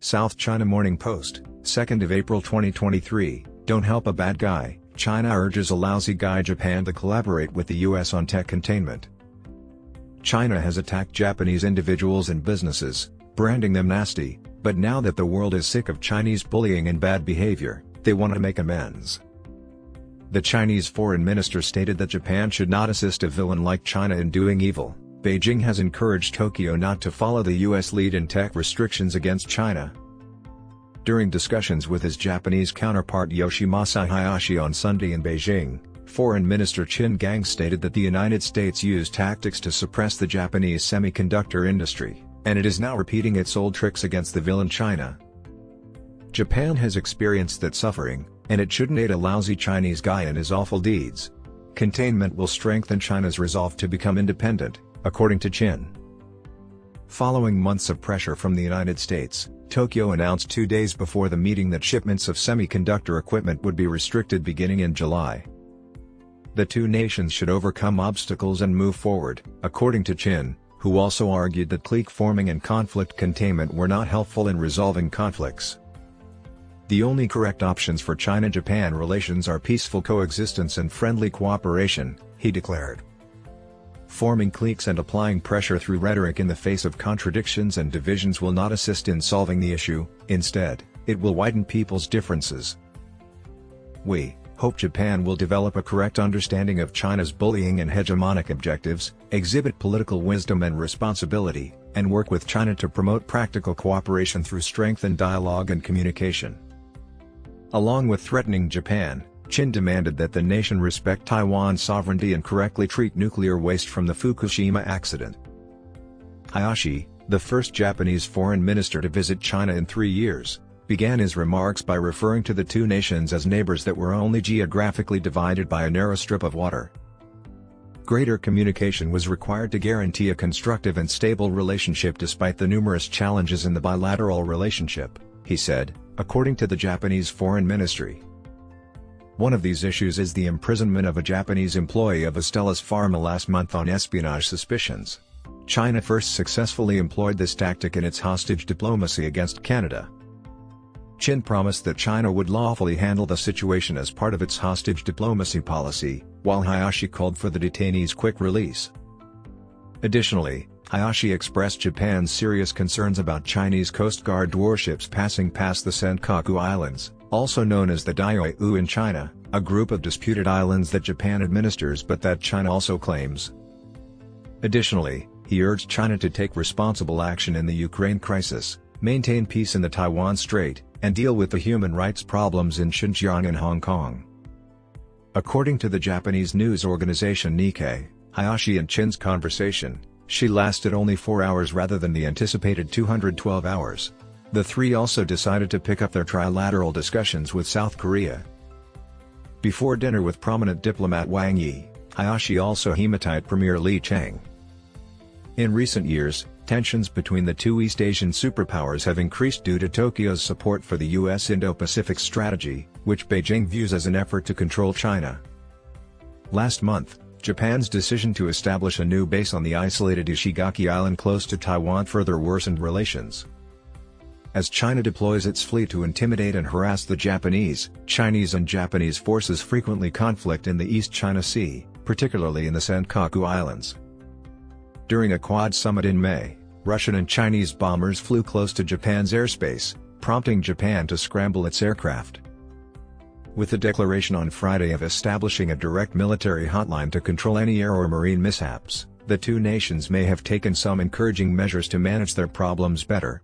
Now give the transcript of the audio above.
South China Morning Post, 2nd of April 2023, don't help a bad guy, China urges a lousy guy Japan to collaborate with the US on tech containment. China has attacked Japanese individuals and businesses, branding them nasty, but now that the world is sick of Chinese bullying and bad behavior, they want to make amends. The Chinese foreign minister stated that Japan should not assist a villain like China in doing evil. Beijing has encouraged Tokyo not to follow the US lead in tech restrictions against China. During discussions with his Japanese counterpart Yoshimasa Hayashi on Sunday in Beijing, Foreign Minister Qin Gang stated that the United States used tactics to suppress the Japanese semiconductor industry, and it is now repeating its old tricks against the villain China. Japan has experienced that suffering, and it shouldn't aid a lousy Chinese guy in his awful deeds. Containment will strengthen China's resolve to become independent, according to Qin. Following months of pressure from the United States, Tokyo announced 2 days before the meeting that shipments of semiconductor equipment would be restricted beginning in July. The two nations should overcome obstacles and move forward, according to Qin, who also argued that clique forming and conflict containment were not helpful in resolving conflicts. The only correct options for China-Japan relations are peaceful coexistence and friendly cooperation, he declared. Forming cliques and applying pressure through rhetoric in the face of contradictions and divisions will not assist in solving the issue, instead, it will widen people's differences. We hope Japan will develop a correct understanding of China's bullying and hegemonic objectives, exhibit political wisdom and responsibility, and work with China to promote practical cooperation through strengthened dialogue and communication. Along with threatening Japan, Qin demanded that the nation respect Taiwan's sovereignty and correctly treat nuclear waste from the Fukushima accident. Hayashi, the first Japanese foreign minister to visit China in 3 years, began his remarks by referring to the two nations as neighbors that were only geographically divided by a narrow strip of water. Greater communication was required to guarantee a constructive and stable relationship despite the numerous challenges in the bilateral relationship, he said, according to the Japanese Foreign Ministry. One of these issues is the imprisonment of a Japanese employee of Astellas Pharma last month on espionage suspicions. China first successfully employed this tactic in its hostage diplomacy against Canada. Qin promised that China would lawfully handle the situation as part of its hostage diplomacy policy, while Hayashi called for the detainee's quick release. Additionally, Hayashi expressed Japan's serious concerns about Chinese Coast Guard warships passing past the Senkaku Islands, also known as the Diaoyu in China, a group of disputed islands that Japan administers but that China also claims. Additionally, he urged China to take responsible action in the Ukraine crisis, maintain peace in the Taiwan Strait, and deal with the human rights problems in Xinjiang and Hong Kong. According to the Japanese news organization Nikkei, Hayashi and Qin's conversation, she lasted only 4 hours rather than the anticipated 212 hours. The three also decided to pick up their trilateral discussions with South Korea. Before dinner with prominent diplomat Wang Yi, Hayashi also hematite Premier Li Cheng. In recent years, tensions between the two East Asian superpowers have increased due to Tokyo's support for the US Indo-Pacific strategy, which Beijing views as an effort to control China. Last month, Japan's decision to establish a new base on the isolated Ishigaki Island close to Taiwan further worsened relations. As China deploys its fleet to intimidate and harass the Japanese, Chinese and Japanese forces frequently conflict in the East China Sea, particularly in the Senkaku Islands. During a Quad summit in May, Russian and Chinese bombers flew close to Japan's airspace, prompting Japan to scramble its aircraft. With the declaration on Friday of establishing a direct military hotline to control any air or marine mishaps, the two nations may have taken some encouraging measures to manage their problems better.